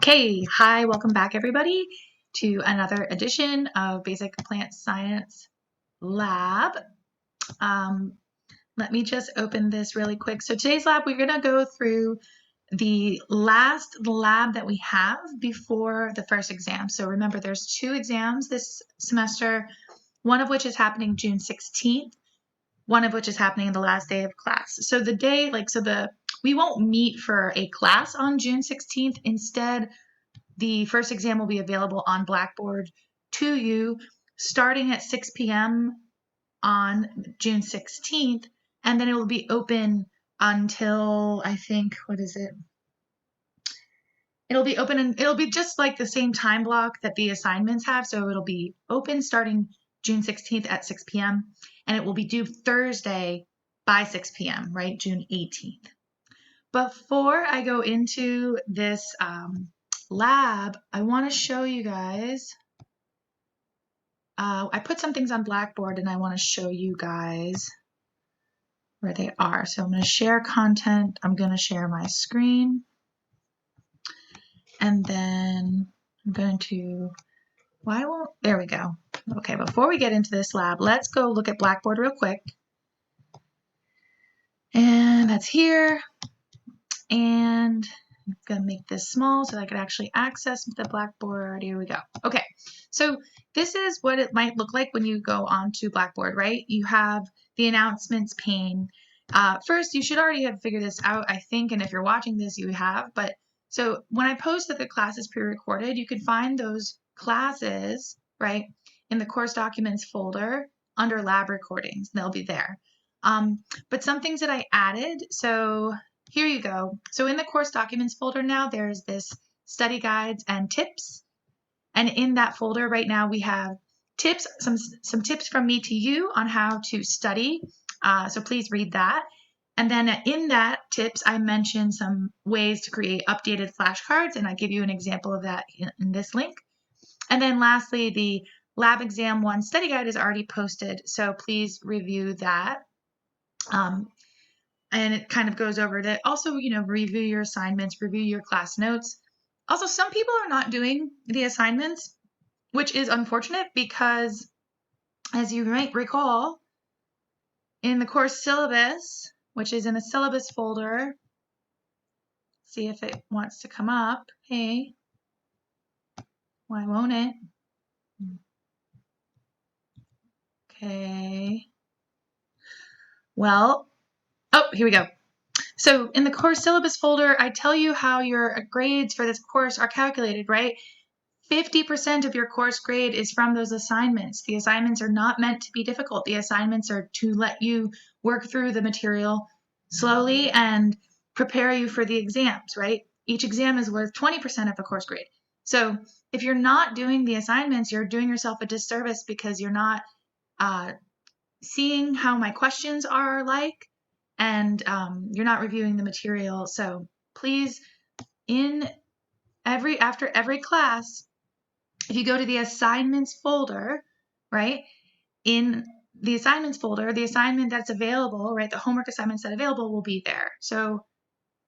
Okay, hi, welcome back everybody to another edition of Basic Plant Science Lab. Let me just open this really quick. So today's lab, we're going to go through the last lab that we have before the first exam. So remember, there's 2 exams this semester, one of which is happening June 16th, one of which is happening the last day of class. So the day, we won't meet for a class on June 16th. Instead, the first exam will be available on Blackboard to you starting at 6 p.m. on June 16th, and then it will be open until, I think, what is it? It'll be open and it'll be just like the same time block that the assignments have. So it'll be open starting June 16th at 6 p.m. and it will be due Thursday by 6 p.m., right? June 18th. Before I go into this lab, I want to show you guys. I put some things on Blackboard and I want to show you guys where they are. So I'm going to share content. I'm going to share my screen. And then I'm going to, there we go. Okay, before we get into this lab, let's go look at Blackboard real quick. And that's here. And I'm going to make this small so I could actually access the Blackboard. Here we go. Okay, so this is what it might look like when you go onto Blackboard, right? You have the announcements pane. First, you should already have figured this out, I think, and if you're watching this, you have. But so when I post that the class is pre-recorded, you can find those classes, right, in the course documents folder under lab recordings. They'll be there. But some things that I added, so here you go. So in the course documents folder now, there's this study guides and tips. And in that folder right now, we have tips, some tips from me to you on how to study. So please read that. And then in that tips, I mentioned some ways to create updated flashcards, and I give you an example of that in this link. And then lastly, the Lab Exam 1 study guide is already posted, so please review that. And it kind of goes over to also, review your assignments, review your class notes. Also, some people are not doing the assignments, which is unfortunate because, as you might recall, in the course syllabus, which is in the syllabus folder, see if it wants to come up. Hey, why won't it? Okay. Well, oh, here we go. So in the course syllabus folder, I tell you how your grades for this course are calculated, right? 50% of your course grade is from those assignments. The assignments are not meant to be difficult. The assignments are to let you work through the material slowly and prepare you for the exams, right? Each exam is worth 20% of the course grade. So if you're not doing the assignments, you're doing yourself a disservice because you're not seeing how my questions are like, and you're not reviewing the material. So please, after every class, if you go to the assignments folder, right, in the assignments folder, the assignment that's available, right, the homework assignments that are available will be there. So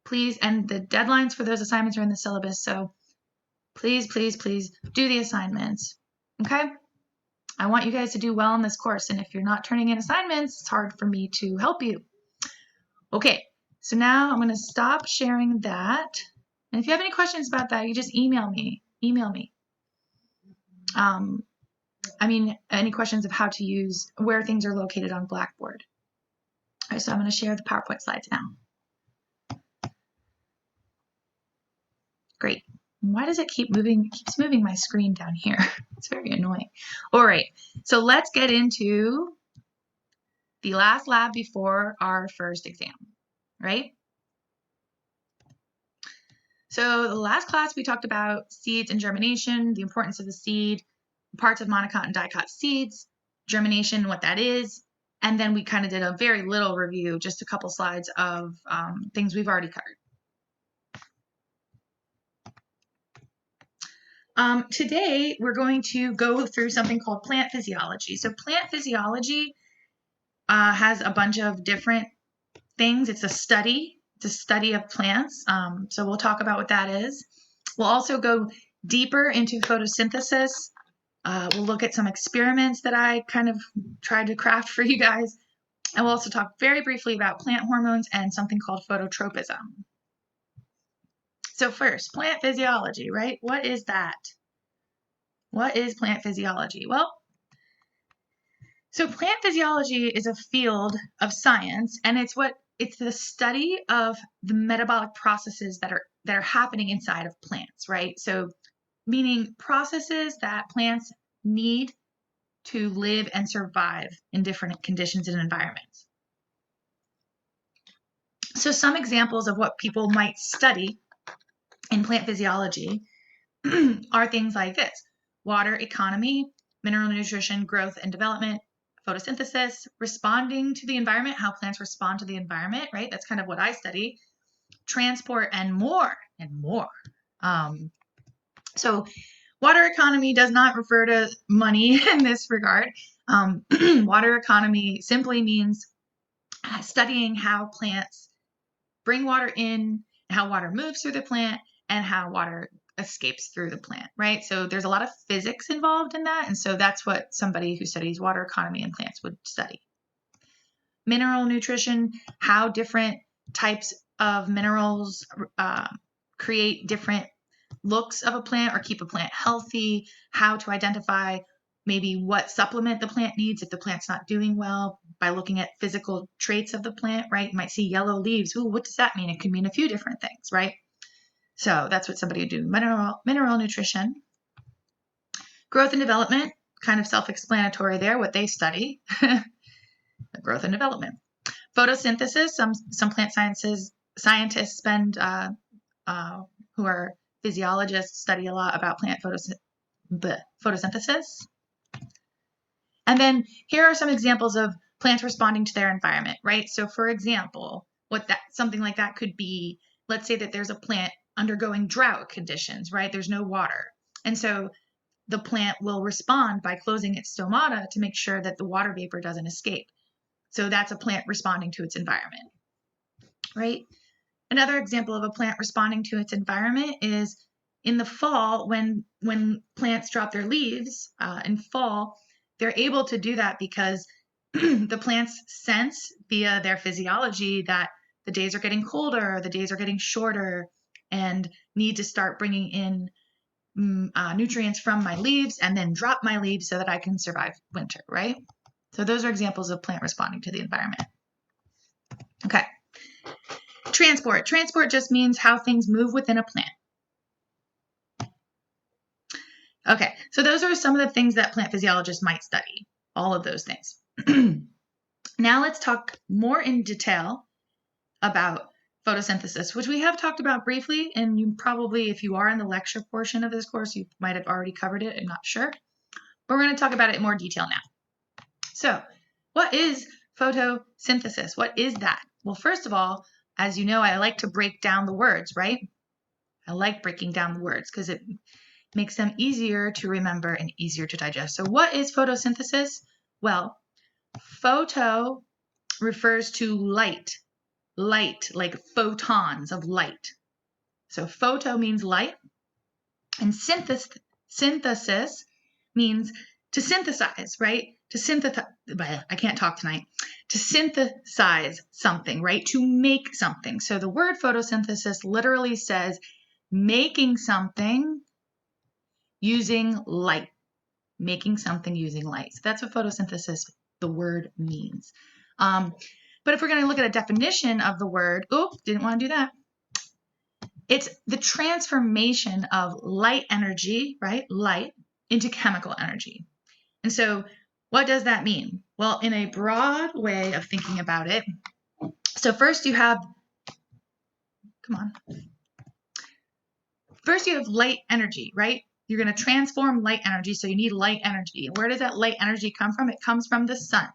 please, and the deadlines for those assignments are in the syllabus. So please, please, please do the assignments. Okay? I want you guys to do well in this course. And if you're not turning in assignments, it's hard for me to help you. Okay, so now I'm going to stop sharing that. And if you have any questions about that, you just email me. Any questions of how to use, where things are located on Blackboard. All right, so I'm going to share the PowerPoint slides now. Great. Why does it keep moving? It keeps moving my screen down here. It's very annoying. All right, so let's get into the last lab before our first exam, right? So the last class we talked about seeds and germination, the importance of the seed, parts of monocot and dicot seeds, germination, what that is, and then we kind of did a very little review, just a couple slides of things we've already covered. Today, we're going to go through something called plant physiology. So plant physiology has a bunch of different things. It's a study of plants. So we'll talk about what that is. We'll also go deeper into photosynthesis. We'll look at some experiments that I kind of tried to craft for you guys. And we'll also talk very briefly about plant hormones and something called phototropism. So first, plant physiology, right? What is that? What is plant physiology? Well, so plant physiology is a field of science, and it's the study of the metabolic processes that are happening inside of plants, right? So meaning processes that plants need to live and survive in different conditions and environments. So some examples of what people might study in plant physiology are things like this: water economy, mineral nutrition, growth and development, photosynthesis, responding to the environment, how plants respond to the environment, right? That's kind of what I study. Transport and more. So water economy does not refer to money in this regard. Water economy simply means studying how plants bring water in, how water moves through the plant, and how water escapes through the plant, right? So there's a lot of physics involved in that. And so that's what somebody who studies water economy in plants would study. Mineral nutrition, how different types of minerals create different looks of a plant or keep a plant healthy, how to identify maybe what supplement the plant needs if the plant's not doing well by looking at physical traits of the plant, right? You might see yellow leaves. Ooh, what does that mean? It could mean a few different things, right? So that's what somebody would do. Mineral nutrition. Growth and development, kind of self-explanatory there, what they study. Growth and development. Photosynthesis, some plant scientists spend, who are physiologists, study a lot about plant photosynthesis. And then here are some examples of plants responding to their environment, right? So for example, something like that could be, let's say that there's a plant undergoing drought conditions, right? There's no water. And so the plant will respond by closing its stomata to make sure that the water vapor doesn't escape. So that's a plant responding to its environment, right? Another example of a plant responding to its environment is in the fall, when plants drop their leaves in fall, they're able to do that because the plants sense via their physiology that the days are getting colder, the days are getting shorter, and need to start bringing in nutrients from my leaves and then drop my leaves so that I can survive winter, right? So those are examples of plant responding to the environment. Okay. Transport. Transport just means how things move within a plant. Okay, so those are some of the things that plant physiologists might study, all of those things. Now let's talk more in detail about photosynthesis, which we have talked about briefly, and you probably, if you are in the lecture portion of this course, you might have already covered it, I'm not sure. But we're going to talk about it in more detail now. So, what is photosynthesis? What is that? Well, first of all, as you know, I like to break down the words, right? I like breaking down the words because it makes them easier to remember and easier to digest. So what is photosynthesis? Well, photo refers to light like photons of light. So photo means light, and synthesis means to synthesize, right? To synthesize, I can't talk tonight. To synthesize something, right? To make something. So the word photosynthesis literally says making something using light. Making something using light. So that's what photosynthesis, the word, means. But if we're going to look at a definition of the word, didn't want to do that. It's the transformation of light energy, right? Light into chemical energy. And so what does that mean? Well, in a broad way of thinking about it, so first you have light energy, right? You're going to transform light energy, so you need light energy. Where does that light energy come from? It comes from the sun,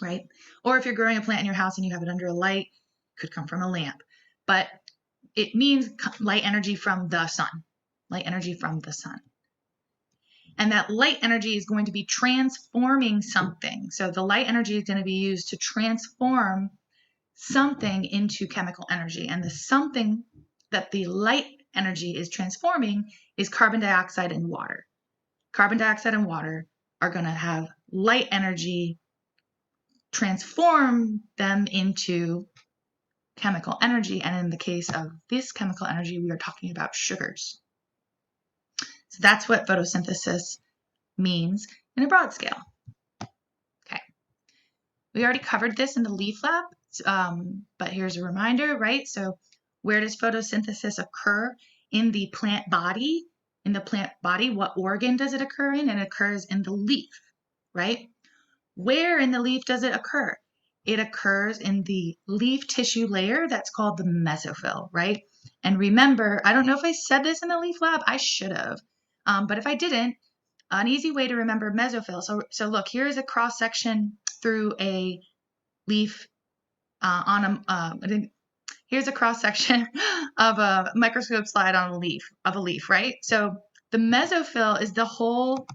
right? Or if you're growing a plant in your house and you have it under a light, it could come from a lamp. But it means light energy from the sun, light energy from the sun. And that light energy is going to be transforming something. So the light energy is going to be used to transform something into chemical energy. And the something that the light energy is transforming is carbon dioxide and water. Carbon dioxide and water are going to have light energy transform them into chemical energy. And in the case of this chemical energy, we are talking about sugars. So that's what photosynthesis means in a broad scale. Okay. We already covered this in the leaf lab, but here's a reminder, right? So where does photosynthesis occur in the plant body? In the plant body, what organ does it occur in? It occurs in the leaf, right? Where in the leaf does it occur? It occurs in the leaf tissue layer that's called the mesophyll, right? And remember, I don't know if I said this in the leaf lab. I should have. But if I didn't, an easy way to remember mesophyll. So look, here's a cross section through a leaf here's a cross section of a microscope slide on a leaf, right? So the mesophyll is the whole,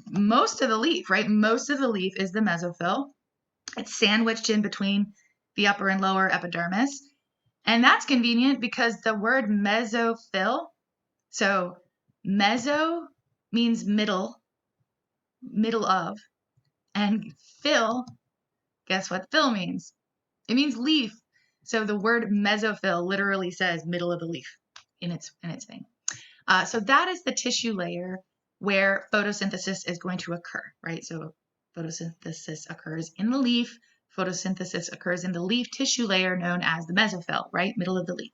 most of the leaf, right? Most of the leaf is the mesophyll. It's sandwiched in between the upper and lower epidermis. And that's convenient because the word mesophyll, so meso means middle of, and fill, guess what fill means? It means leaf. So the word mesophyll literally says middle of the leaf in its thing. So that is the tissue layer where photosynthesis is going to occur, right? So photosynthesis occurs in the leaf. Photosynthesis occurs in the leaf tissue layer known as the mesophyll, right? Middle of the leaf.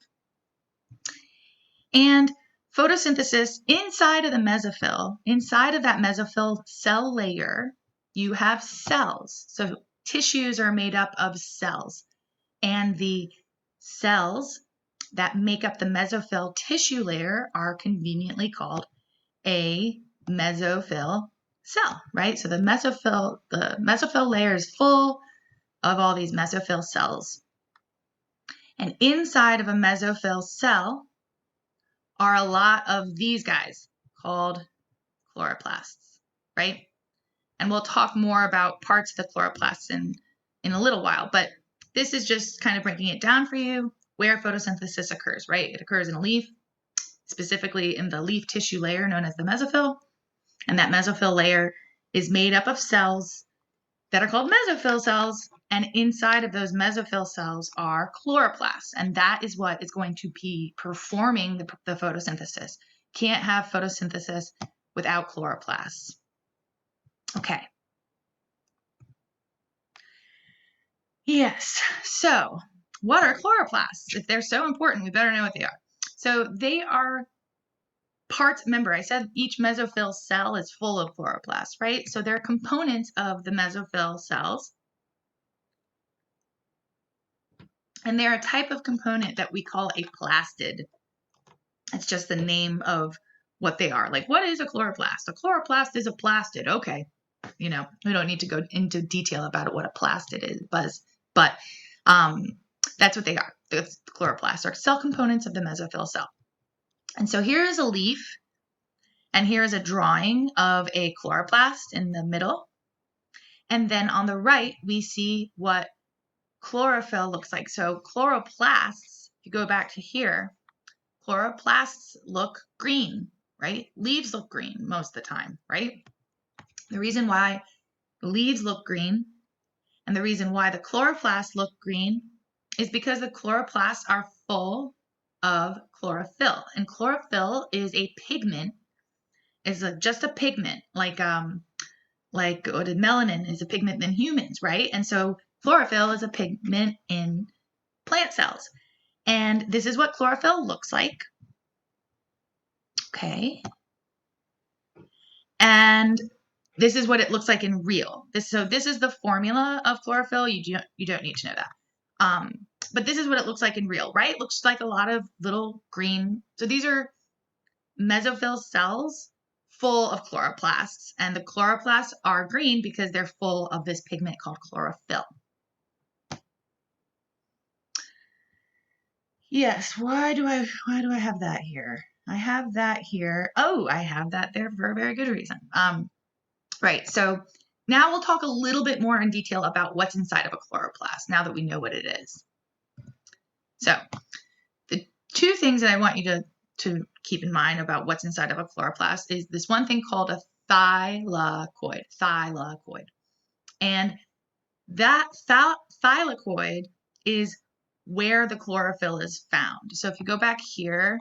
And photosynthesis inside of the mesophyll, inside of that mesophyll cell layer, you have cells. So tissues are made up of cells. And the cells that make up the mesophyll tissue layer are conveniently called a mesophyll cell, right? So the mesophyll layer is full of all these mesophyll cells. And inside of a mesophyll cell are a lot of these guys called chloroplasts, right? And we'll talk more about parts of the chloroplasts in a little while, but this is just kind of breaking it down for you where photosynthesis occurs, right? It occurs in a leaf, specifically in the leaf tissue layer known as the mesophyll. And that mesophyll layer is made up of cells that are called mesophyll cells. And inside of those mesophyll cells are chloroplasts. And that is what is going to be performing the photosynthesis. Can't have photosynthesis without chloroplasts. Okay. Yes. So what are chloroplasts? If they're so important, we better know what they are. So they are parts, remember I said each mesophyll cell is full of chloroplasts, right? So they're components of the mesophyll cells. And they're a type of component that we call a plastid. It's just the name of what they are. Like, what is a chloroplast? A chloroplast is a plastid. Okay. You know, we don't need to go into detail about what a plastid is, but that's what they are. The chloroplasts are cell components of the mesophyll cell. And so here is a leaf, and here is a drawing of a chloroplast in the middle. And then on the right, we see what chlorophyll looks like. So chloroplasts, if you go back to here, chloroplasts look green, right? Leaves look green most of the time, right? The reason why the leaves look green and the reason why the chloroplasts look green is because the chloroplasts are full of chlorophyll. And chlorophyll is a pigment, is just a pigment, like what melanin is a pigment in humans, right? And so chlorophyll is a pigment in plant cells. And this is what chlorophyll looks like. Okay. And this is what it looks like in real. So this is the formula of chlorophyll. You don't need to know that. But this is what it looks like in real, right? It looks like a lot of little green. So these are mesophyll cells full of chloroplasts. And the chloroplasts are green because they're full of this pigment called chlorophyll. Yes, why do I have that here? I have that here. Oh, I have that there for a very good reason. Right, so now we'll talk a little bit more in detail about what's inside of a chloroplast now that we know what it is. So the two things that I want you to to keep in mind about what's inside of a chloroplast is this one thing called a thylakoid. And that thylakoid is where the chlorophyll is found. So if you go back here,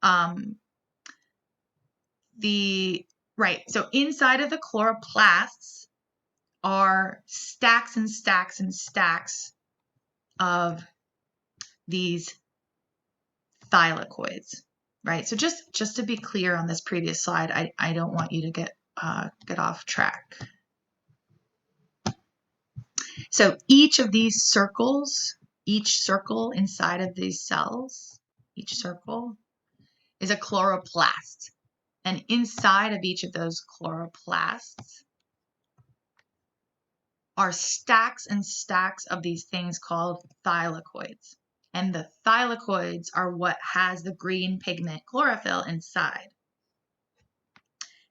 so inside of the chloroplasts are stacks and stacks and stacks of these thylakoids, right? So just to be clear on this previous slide, I don't want you to get off track. So each of these circles, each circle inside of these cells, each circle is a chloroplast. And inside of each of those chloroplasts are stacks and stacks of these things called thylakoids. And the thylakoids are what has the green pigment chlorophyll inside.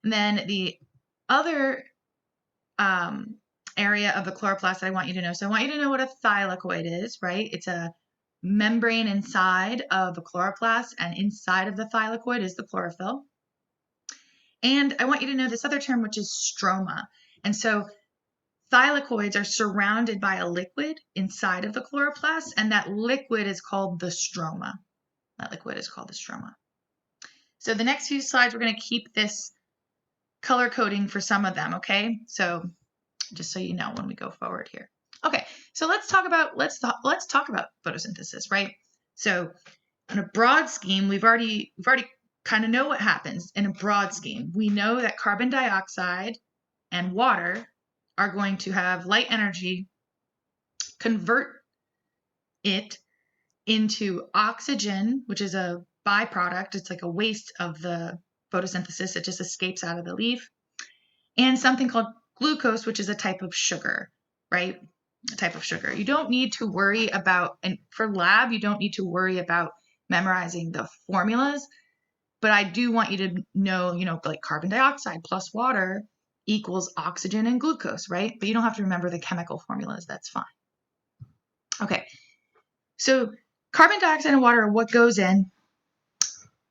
And then the other area of the chloroplast that I want you to know. So I want you to know what a thylakoid is, right? It's a membrane inside of the chloroplast, and inside of the thylakoid is the chlorophyll. And I want you to know this other term, which is stroma. And so thylakoids are surrounded by a liquid inside of the chloroplast, and that liquid is called the stroma. So the next few slides, we're going to keep this color coding for some of them, okay? So just so you know when we go forward here. Okay, so let's talk about photosynthesis, right? So in a broad scheme, we've already kind of know what happens in a broad scheme. We know that carbon dioxide and water are going to have light energy, convert it into oxygen, which is a byproduct. It's like a waste of the photosynthesis. It just escapes out of the leaf. And something called glucose, which is a type of sugar, right? A type of sugar. You don't need to worry about, and for lab, you don't need to worry about memorizing the formulas, but I do want you to know, like carbon dioxide plus water equals oxygen and glucose, right? But you don't have to remember the chemical formulas. That's fine. Okay. So carbon dioxide and water are what goes in.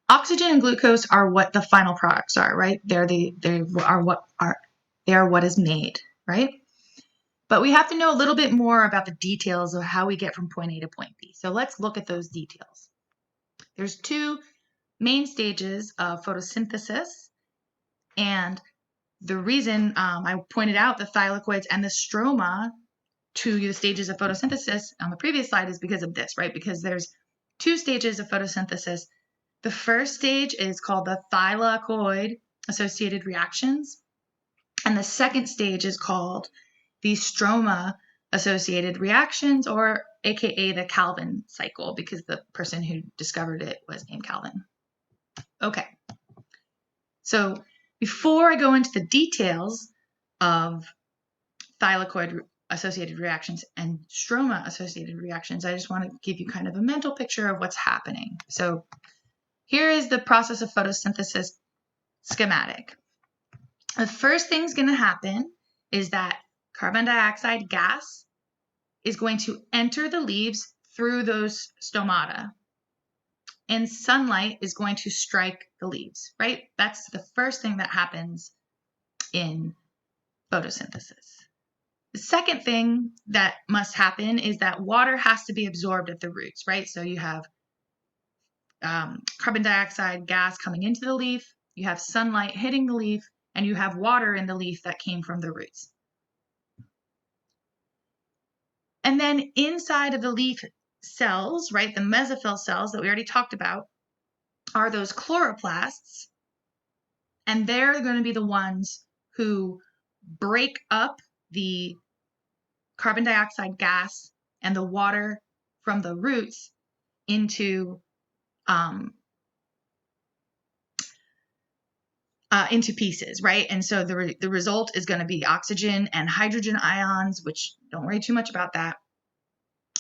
Oxygen and glucose are what the final products are, right? They are what is made, right? But we have to know a little bit more about the details of how we get from point A to point B. So let's look at those details. There's two main stages of photosynthesis, and the reason I pointed out the thylakoids and the stroma to the stages of photosynthesis on the previous slide is because of this, right? Because there's two stages of photosynthesis. The first stage is called the thylakoid associated reactions, and the second stage is called the stroma associated reactions, or AKA the Calvin cycle, because the person who discovered it was named Calvin. Okay, so before I go into the details of thylakoid associated reactions and stroma associated reactions, I just want to give you kind of a mental picture of what's happening. So here is the process of photosynthesis schematic. The first thing's going to happen is that carbon dioxide gas is going to enter the leaves through those stomata, and sunlight is going to strike the leaves, right? That's the first thing that happens in photosynthesis. The second thing that must happen is that water has to be absorbed at the roots, right? So you have carbon dioxide gas coming into the leaf, you have sunlight hitting the leaf, and you have water in the leaf that came from the roots. And then inside of the leaf cells, right, the mesophyll cells that we already talked about, are those chloroplasts. And they're going to be the ones who break up the carbon dioxide gas and the water from the roots into pieces, right? And so the result is going to be oxygen and hydrogen ions, which don't worry too much about that.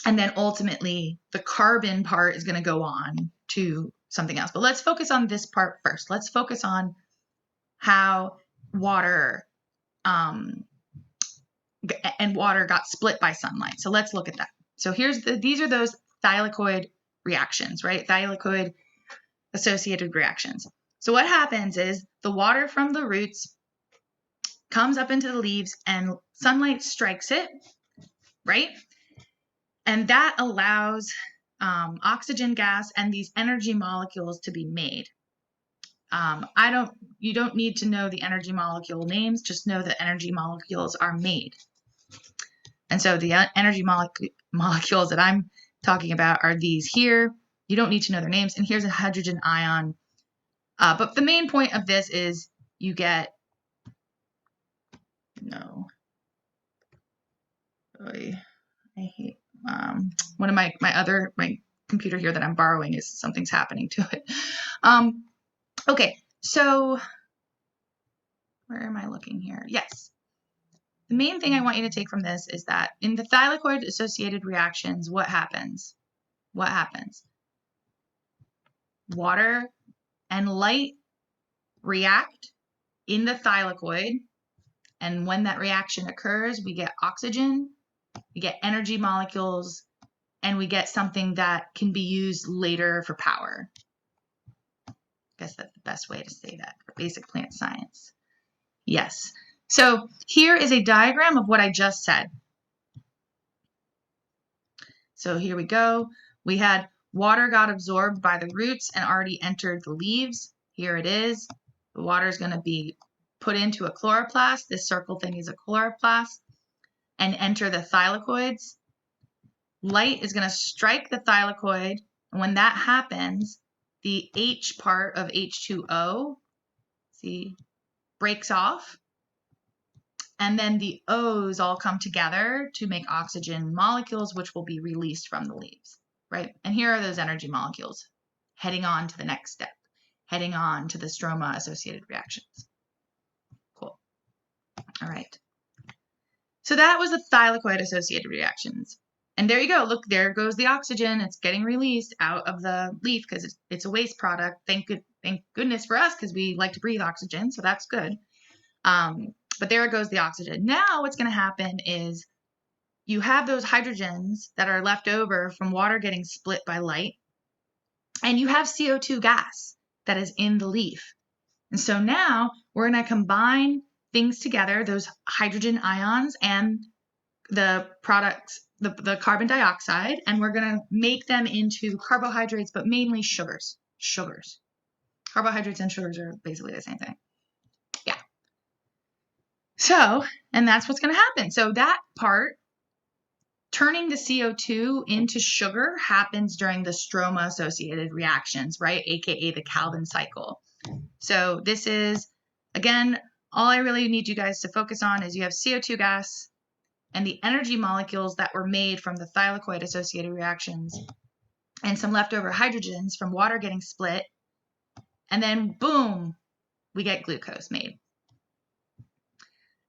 And then ultimately the carbon part is going to go on to something else. But let's focus on this part first. Let's focus on how water and water got split by sunlight. So let's look at that. So these are those thylakoid reactions, right? Thylakoid associated reactions. So what happens is the water from the roots comes up into the leaves and sunlight strikes it, right? And that allows oxygen gas and these energy molecules to be made. You don't need to know the energy molecule names, just know that energy molecules are made. And so the energy molecules that I'm talking about are these here. You don't need to know their names. And here's a hydrogen ion. But the main point of this is you get, I hate, one of my computer here that I'm borrowing is something's happening to it. Okay, so where am I looking here? Yes. The main thing I want you to take from this is that in the thylakoid-associated reactions, what happens? What happens? Water and light react in the thylakoid, and when that reaction occurs, we get oxygen, we get energy molecules, and we get something that can be used later for power. I guess that's the best way to say that for basic plant science. Yes. So here is a diagram of what I just said. So here we go. We had water got absorbed by the roots and already entered the leaves. Here it is. The water is going to be put into a chloroplast. This circle thing is a chloroplast, and enter the thylakoids. Light is going to strike the thylakoid, and when that happens, the H part of H2O, see, breaks off, and then the O's all come together to make oxygen molecules, which will be released from the leaves, right? And here are those energy molecules heading on to the next step, heading on to the stroma-associated reactions. Cool. All right. So that was the thylakoid-associated reactions. And there you go. Look, there goes the oxygen. It's getting released out of the leaf because it's a waste product. Thank goodness for us, because we like to breathe oxygen, so that's good. But there goes the oxygen. Now what's going to happen is you have those hydrogens that are left over from water getting split by light, and you have CO2 gas that is in the leaf. And so now we're going to combine things together, those hydrogen ions and the products, the carbon dioxide, and we're going to make them into carbohydrates, but mainly sugars. Carbohydrates and sugars are basically the same thing. Yeah. So, and that's what's going to happen. So that part, turning the CO2 into sugar, happens during the stroma-associated reactions, right? AKA the Calvin cycle. So this is, again, all I really need you guys to focus on is you have CO2 gas and the energy molecules that were made from the thylakoid-associated reactions and some leftover hydrogens from water getting split. And then, boom, we get glucose made.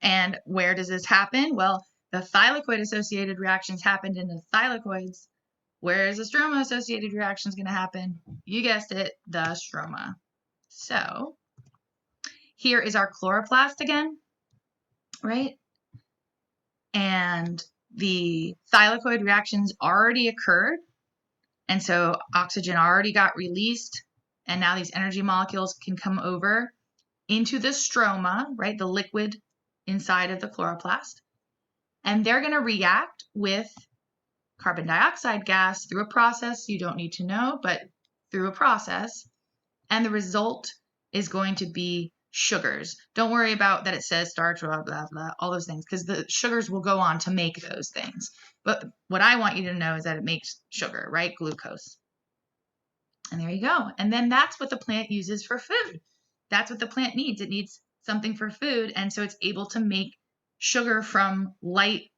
And where does this happen? Well, the thylakoid-associated reactions happened in the thylakoids. Where is the stroma-associated reactions going to happen? You guessed it, the stroma. So here is our chloroplast again, right? And the thylakoid reactions already occurred. And so oxygen already got released. And now these energy molecules can come over into the stroma, right? The liquid inside of the chloroplast. And they're going to react with carbon dioxide gas through a process you don't need to know, but through a process. And the result is going to be sugars. Don't worry about that it says starch, blah, blah, blah, all those things, because the sugars will go on to make those things. But what I want you to know is that it makes sugar, right? Glucose. And there you go. And then that's what the plant uses for food. That's what the plant needs. It needs something for food. And so it's able to make sugar from light,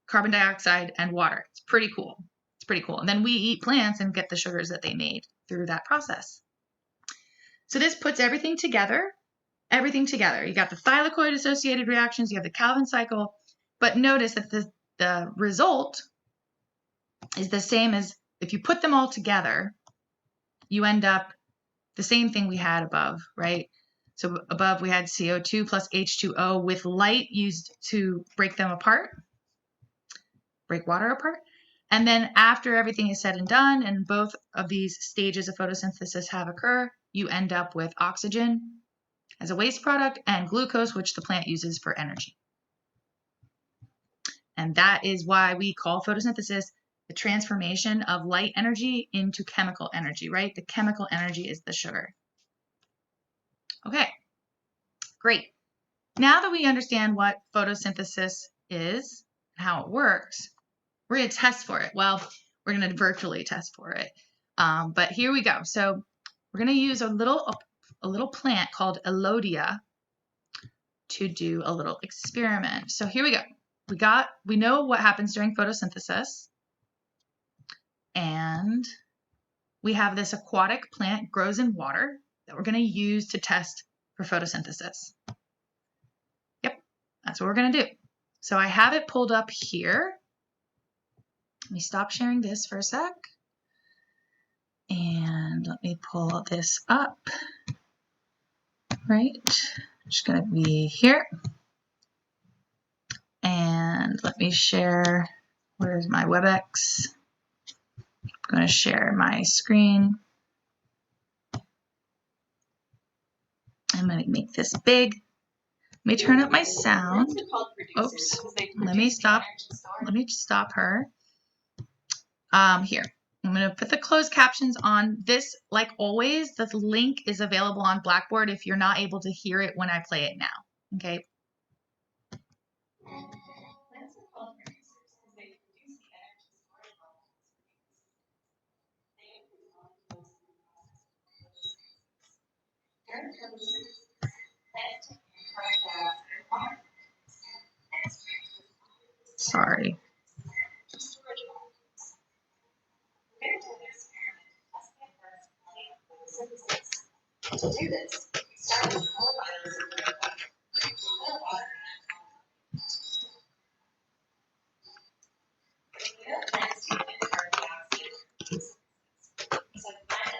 carbon dioxide, and water. It's pretty cool. It's pretty cool. And then we eat plants and get the sugars that they made through that process. So this puts everything together. Everything together. You got the thylakoid-associated reactions. You have the Calvin cycle. But notice that the result is the same as if you put them all together, you end up the same thing we had above, right? So above we had CO2 plus H2O with light used to break them apart, break water apart. And then after everything is said and done, and both of these stages of photosynthesis have occurred, you end up with oxygen as a waste product and glucose, which the plant uses for energy. And that is why we call photosynthesis the transformation of light energy into chemical energy, right? The chemical energy is the sugar. Okay, great. Now that we understand what photosynthesis is, how it works, we're going to test for it. Well, we're going to virtually test for it. But here we go. So we're going to use a little plant called Elodia to do a little experiment. So here we go. We know what happens during photosynthesis. And we have this aquatic plant, grows in water, that we're going to use to test for photosynthesis. Yep, that's what we're going to do. So I have it pulled up here. Let me stop sharing this for a sec. And let me pull this up. Right, just going to be here. And let me share, where's my WebEx? I'm going to share my screen. I'm going to make this big. Let me turn up my sound. Oops, let me stop her. Here, I'm going to put the closed captions on. This, like always, the link is available on Blackboard if you're not able to hear it when I play it now. Okay. Sorry. To do this, start with more violence in the water. Plants to emit carbon dioxide. So find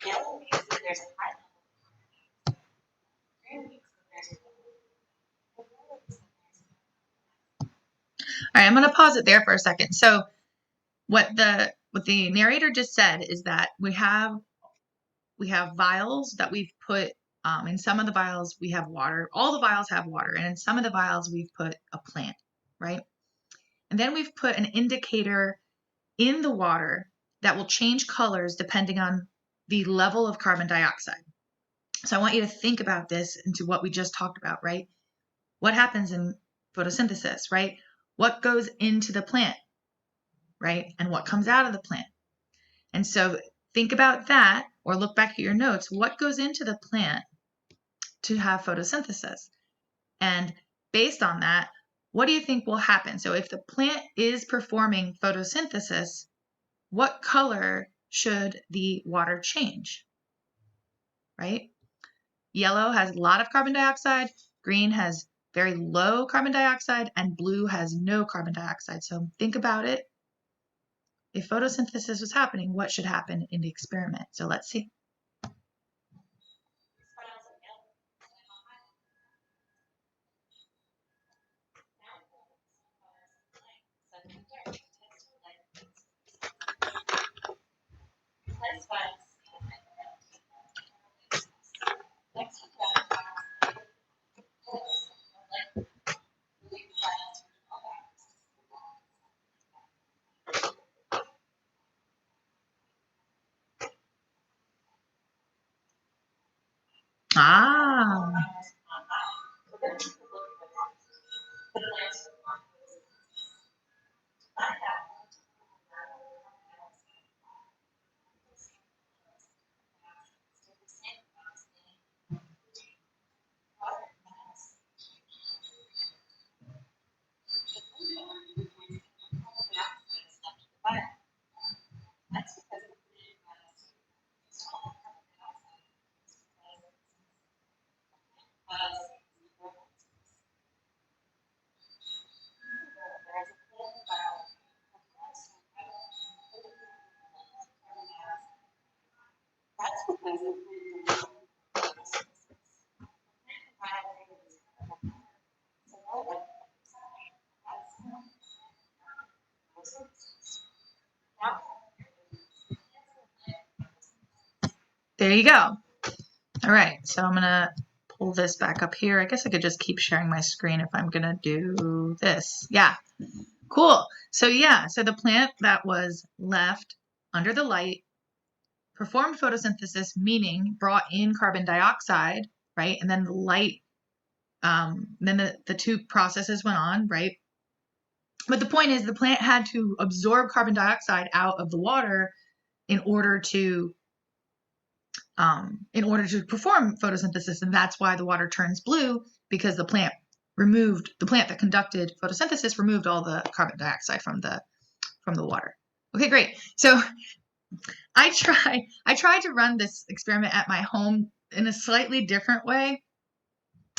yellow means that there's a high level. Green means that there's a low level. All right, I'm going to pause it there for a second. So what the narrator just said is that we have vials that we've put, in some of the vials we have water. All the vials have water, and in some of the vials we've put a plant, right? And then we've put an indicator in the water that will change colors depending on the level of carbon dioxide. So I want you to think about this into what we just talked about, right? What happens in photosynthesis, right? What goes into the plant, right? And what comes out of the plant. And so think about that, or look back at your notes. What goes into the plant to have photosynthesis? And based on that, what do you think will happen? So if the plant is performing photosynthesis, what color should the water change? Right? Yellow has a lot of carbon dioxide, green has very low carbon dioxide, and blue has no carbon dioxide. So think about it. If photosynthesis was happening, what should happen in the experiment? So let's see. Ah. There you go. All right, so I'm gonna pull this back up here. I guess I could just keep sharing my screen if I'm gonna do this. Yeah, cool. So yeah, so the plant that was left under the light performed photosynthesis, meaning brought in carbon dioxide, right? And then the light, then the two processes went on, right? But the point is the plant had to absorb carbon dioxide out of the water in order to perform photosynthesis, and that's why the water turns blue, because the plant that conducted photosynthesis removed all the carbon dioxide from the water. Okay, great. So I tried to run this experiment at my home in a slightly different way,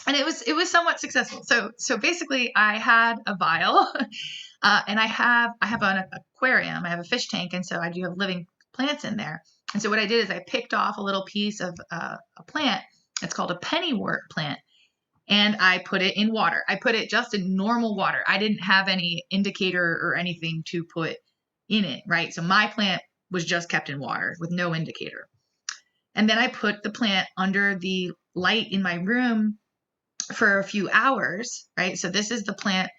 and it was somewhat successful. So basically, I had a vial, and I have an aquarium. I have a fish tank, and so I do have living plants in there. And so what I did is I picked off a little piece of a plant. It's called a pennywort plant, and I put it in water. I put it just in normal water. I didn't have any indicator or anything to put in it, right? So my plant was just kept in water with no indicator. And then I put the plant under the light in my room for a few hours, right? So this is the plant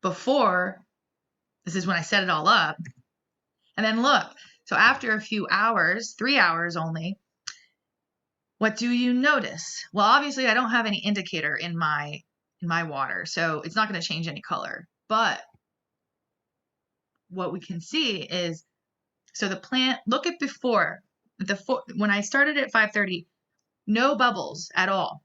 before. This is when I set it all up. And then look, so after a few hours, 3 hours only, what do you notice? Well, obviously I don't have any indicator in my water, so it's not going to change any color. But what we can see is, so the plant, look at before, when I started at 5:30, no bubbles at all.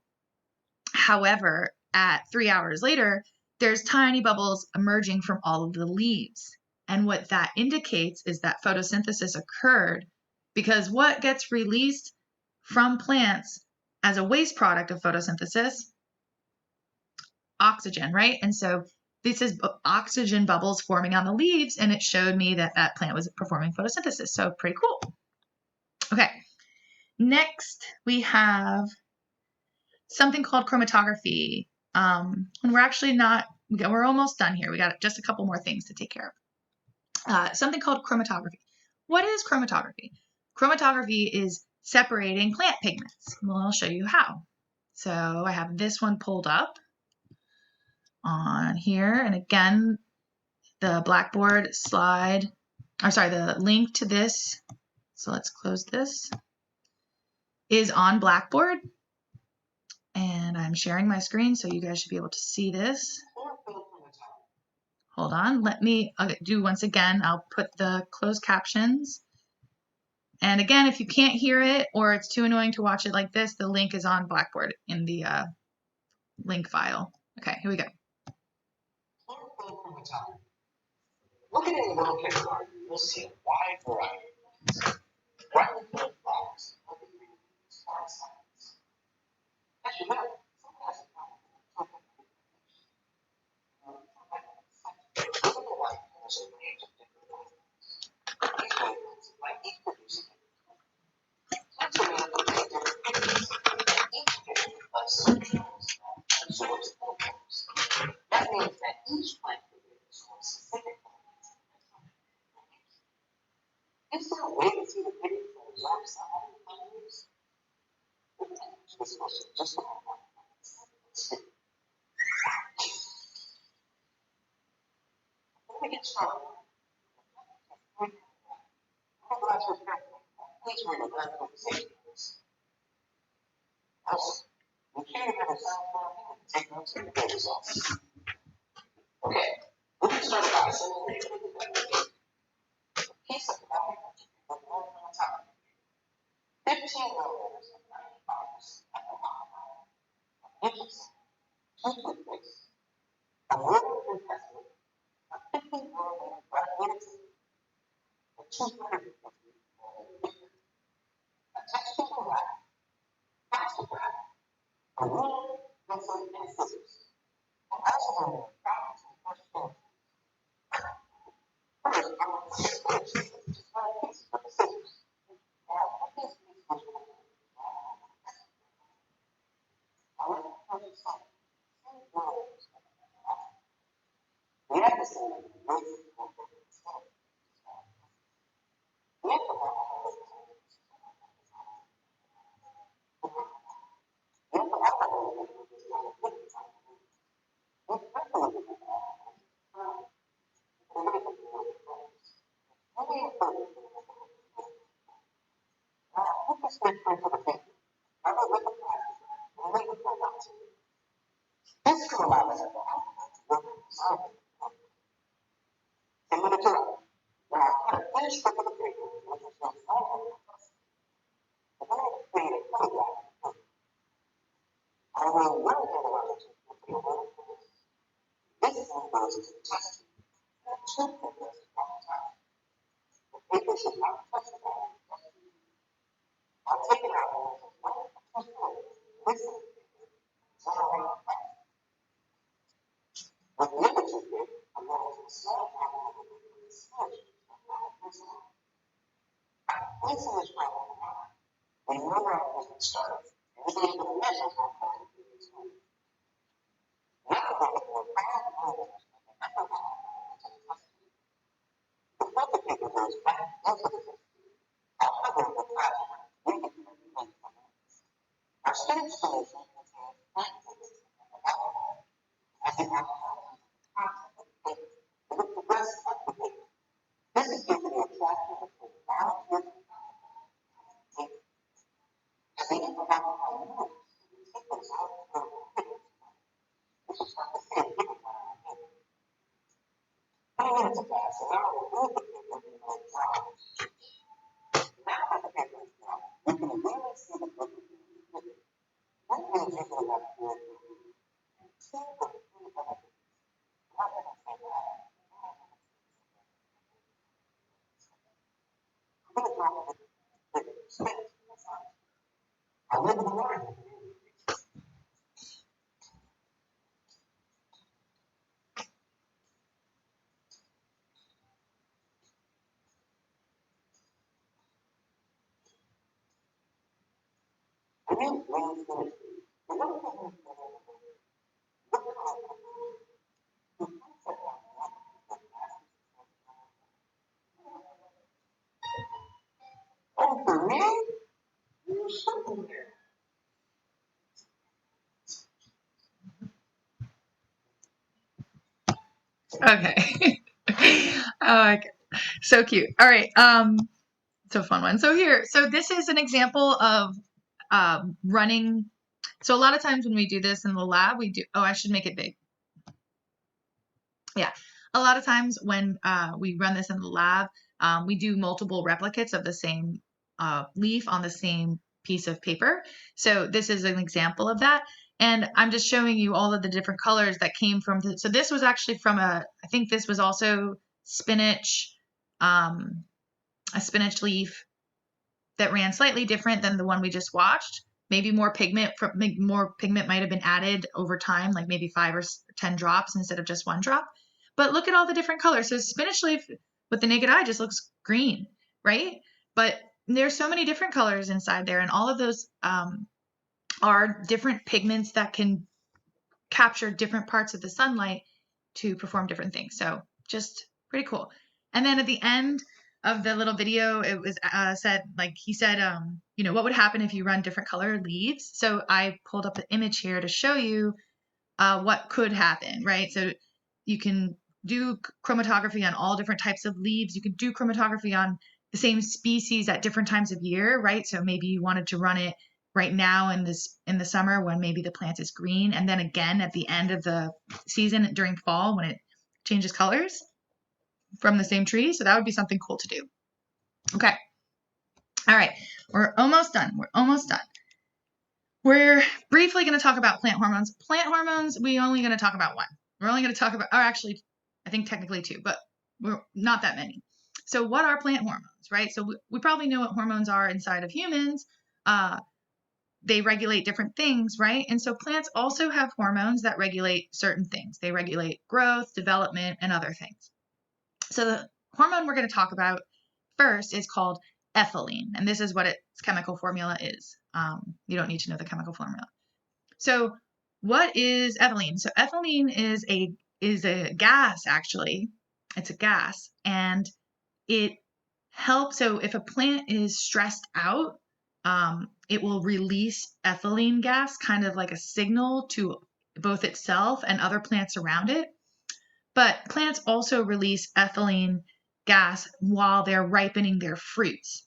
However, at 3 hours later, there's tiny bubbles emerging from all of the leaves. And what that indicates is that photosynthesis occurred, because what gets released from plants as a waste product of photosynthesis? Oxygen, right? And so this is oxygen bubbles forming on the leaves, and it showed me that that plant was performing photosynthesis. So pretty cool. Okay, next we have something called chromatography. And we're almost done here. We got just a couple more things to take care of. Something called chromatography. What is chromatography? Chromatography is separating plant pigments. Well, I'll show you how. So I have this one pulled up on here. And again, the Blackboard slide, the link to this, so let's close this, is on Blackboard. And I'm sharing my screen, so you guys should be able to see this. Hold on, let me do once again, I'll put the closed captions. And again, if you can't hear it or it's too annoying to watch it like this, the link is on Blackboard in the link file. Okay, here we go. Looking at a little kindergarten, you'll see a wide variety of things. Right in the box, smart science. As you know, some has a problem. Looking at light has a range of different wavelengths. These wavelengths might each produce a different color. So we have to take different pigments. Each pigment, like sunshines, absorbs photons. That means that each plant pigment absorbs specific photons. Is there a way to see the pigment that absorbs some of the photons? This question just a moment. Before we get started, please read a graphical safety notes. Also, we can't have a sound file and take notes in the good results. Okay, we're going to start by assembling a piece of copy with one on top. 15 milliliters of 95% alcohol, inches, 2 toothpicks, a rotary pestle, a 50 milliliter graphite, a 250 milliliter a texture wrap, plastic wrap, a ruler, pencil, and scissors. And also learning practice and first hand. First, I'm going to just find pieces with the scissors. Now, put these pieces Okay. Okay. So cute. All right. So fun one. So here, so this is an example of running. So a lot of times when we do this in the lab, we do, oh, I should make it big. Yeah. A lot of times when we run this in the lab, we do multiple replicates of the same leaf on the same piece of paper. So this is an example of that. And I'm just showing you all of the different colors that came from, so this was actually from I think this was also spinach, a spinach leaf that ran slightly different than the one we just watched. Maybe more pigment might have been added over time, like maybe 5 or 10 drops instead of just 1 drop. But look at all the different colors. So spinach leaf with the naked eye just looks green, right? But there's so many different colors inside there, and all of those are different pigments that can capture different parts of the sunlight to perform different things. So just pretty cool. And then at the end of the little video, it was said, like he said, you know, what would happen if you run different colored leaves? So I pulled up the image here to show you what could happen, right? So you can do chromatography on all different types of leaves. You can do chromatography on the same species at different times of year, right? So maybe you wanted to run it right now in the summer when maybe the plant is green, and then again at the end of the season during fall when it changes colors from the same tree. So that would be something cool to do. Okay. All right. We're almost done. We're briefly going to talk about plant hormones. Plant hormones, we're only going to talk about one. We're only going to talk about, or actually, I think technically 2, but we're not that many. So what are plant hormones, right? So we probably know what hormones are inside of humans. They regulate different things, right? And so plants also have hormones that regulate certain things. They regulate growth, development, and other things. So the hormone we're going to talk about first is called ethylene, and this is what its chemical formula is. You don't need to know the chemical formula. So what is ethylene? So ethylene is a gas, actually. It's a gas, and it helps. So if a plant is stressed out, it will release ethylene gas, kind of like a signal to both itself and other plants around it. But plants also release ethylene gas while they're ripening their fruits.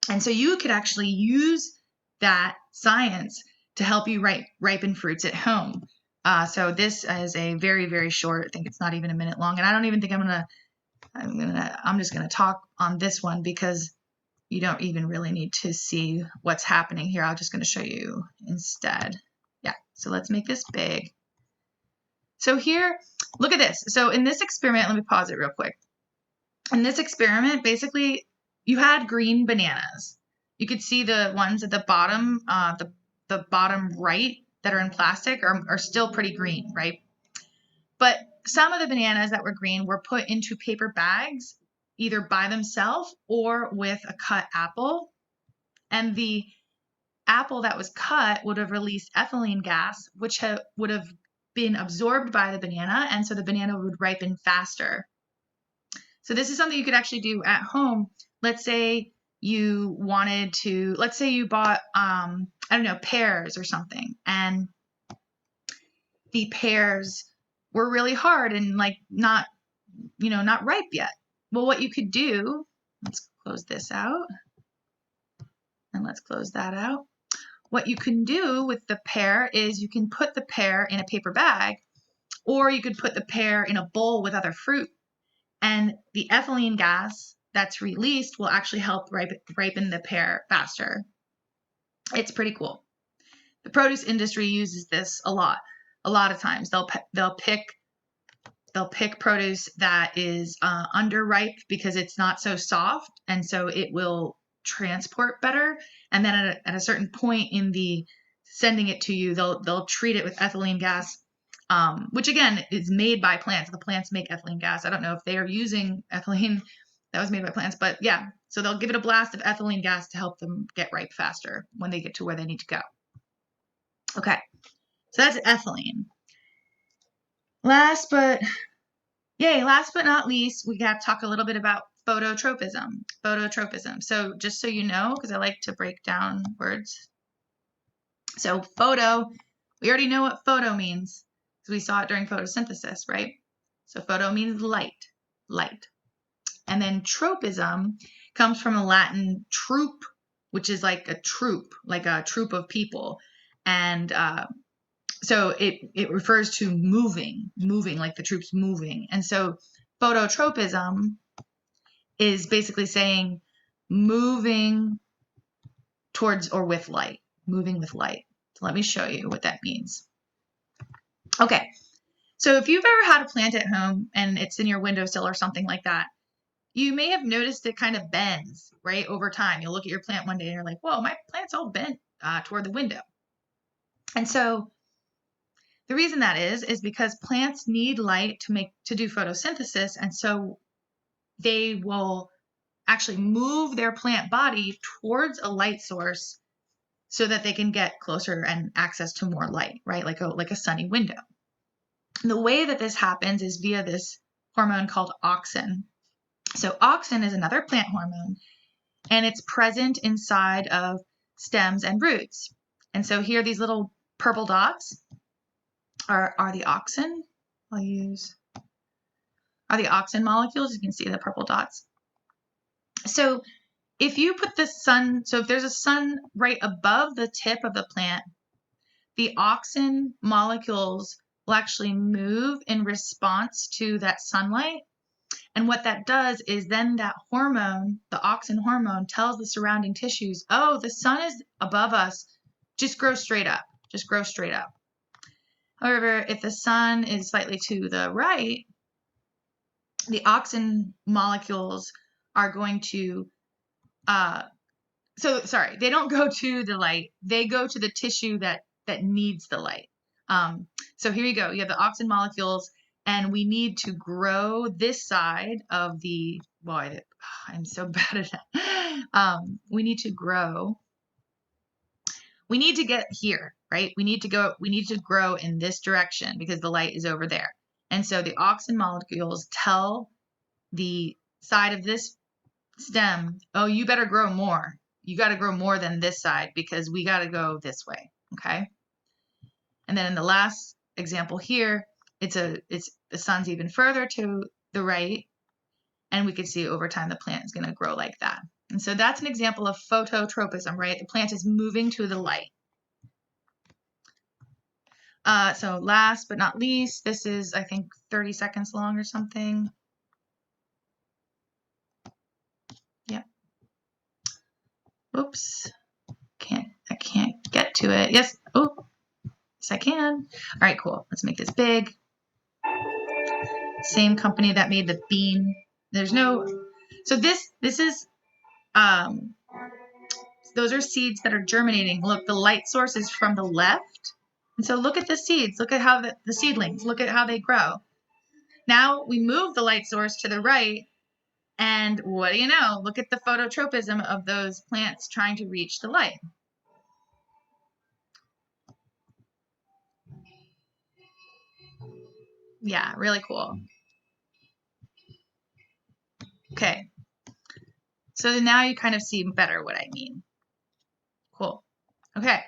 And so you could actually use that science to help you ripen fruits at home. So this is a very, very short, I think it's not even a minute long. And I don't even think I'm just gonna talk on this one because you don't even really need to see what's happening here. I'm just gonna show you instead. Yeah, so let's make this big. So here, look at this. So in this experiment, let me pause it real quick. In this experiment, basically, you had green bananas. You could see the ones at the bottom, the bottom right that are in plastic are still pretty green, right? But some of the bananas that were green were put into paper bags, either by themselves or with a cut apple. And the apple that was cut would have released ethylene gas, which would have been absorbed by the banana, and so the banana would ripen faster. So this is something you could actually do at home. Let's say you wanted to, let's say you bought, I don't know, pears or something, and the pears were really hard and like not ripe yet. Well, what you could do, let's close this out, and let's close that out. What you can do with the pear is you can put the pear in a paper bag, or you could put the pear in a bowl with other fruit. And the ethylene gas that's released will actually help ripen the pear faster. It's pretty cool. The produce industry uses this a lot. A lot of times they'll pick produce that is underripe because it's not so soft, and so it will transport better. And then at a certain point in the sending it to you, they'll treat it with ethylene gas. Which again is made by plants. The plants make ethylene gas. I don't know if they are using ethylene that was made by plants, but yeah. So they'll give it a blast of ethylene gas to help them get ripe faster when they get to where they need to go. Okay, so that's ethylene. Last but not least, we got to talk a little bit about phototropism. Phototropism. So just so you know, because I like to break down words. So photo, we already know what photo means. We saw it during photosynthesis, right? So photo means light. And then tropism comes from a Latin troop, which is like a troop of people. And so it refers to moving, like the troops moving. And so phototropism is basically saying moving towards or with light, moving with light. So let me show you what that means. Okay, so if you've ever had a plant at home and it's in your windowsill or something like that, you may have noticed it kind of bends, right, over time. You'll look at your plant one day and you're like, whoa, my plant's all bent toward the window. And so the reason that is because plants need light to do photosynthesis, and so they will actually move their plant body towards a light source so that they can get closer and access to more light, right? Like a sunny window. And the way that this happens is via this hormone called auxin. So auxin is another plant hormone, and it's present inside of stems and roots. And so here, these little purple dots are the auxin. Are the auxin molecules. You can see the purple dots. So if you put the sun, so if there's a sun right above the tip of the plant, the auxin molecules will actually move in response to that sunlight. And what that does is then that hormone, the auxin hormone, tells the surrounding tissues, oh, the sun is above us, just grow straight up, However, if the sun is slightly to the right, the auxin molecules are going to, they don't go to the light, they go to the tissue that needs the light. So here you go, you have the auxin molecules, and we need to grow this side of the, I'm so bad at that. We need to get here. right? We need to grow in this direction because the light is over there. And so the oxygen molecules tell the side of this stem, oh, you better grow more. You got to grow more than this side because we got to go this way, okay? And then in the last example here, the sun's even further to the right, and we can see over time the plant is going to grow like that. And so that's an example of phototropism, right? The plant is moving to the light. So last but not least, this is, I think, 30 seconds long or something. Yep. Oops. I can't get to it. Yes. Oh, yes, I can. All right, cool. Let's make this big. Same company that made the bean. So this is, those are seeds that are germinating. Look, the light source is from the left. And so look at the seeds. Look at how the seedlings, look at how they grow. Now we move the light source to the right. And what do you know? Look at the phototropism of those plants trying to reach the light. Yeah, really cool. Okay. So now you kind of see better what I mean. Cool. Okay.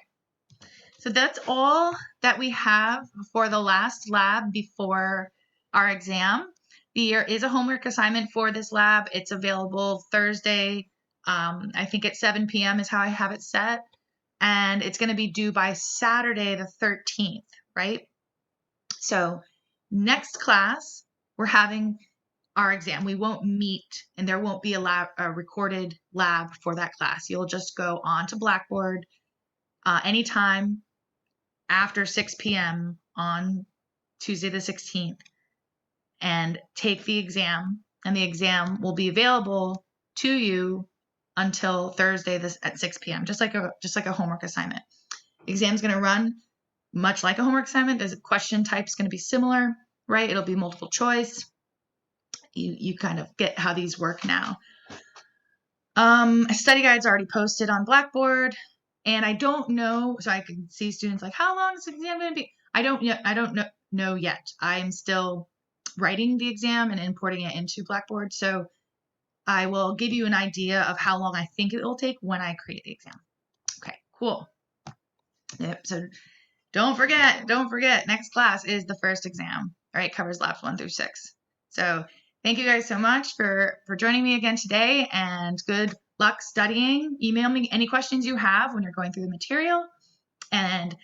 So that's all that we have for the last lab before our exam. There is a homework assignment for this lab. It's available Thursday. I think at 7 p.m. is how I have it set. And it's going to be due by Saturday the 13th, right? So next class, we're having our exam. We won't meet, and there won't be a recorded lab for that class. You'll just go on to Blackboard anytime after 6 p.m. on Tuesday the 16th and take the exam. And the exam will be available to you until Thursday at 6 p.m. just like a homework assignment. The exam's going to run much like a homework assignment. The question type's going to be similar, right? It'll be multiple choice. You kind of get how these work now. A study guide's already posted on Blackboard, and I don't know, so I can see students like, how long is the exam going to be? I don't know yet. I'm still writing the exam and importing it into Blackboard, so I will give you an idea of how long I think it will take when I create the exam. Okay, cool. Yep, so don't forget, next class is the first exam. All right, covers labs 1 through 6. So thank you guys so much for joining me again today, and good luck studying. Email me any questions you have when you're going through the material, and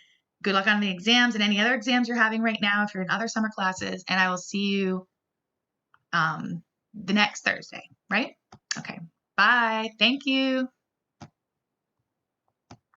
good luck on the exams and any other exams you're having right now if you're in other summer classes, and I will see you the next Thursday, right? Okay, bye. Thank you.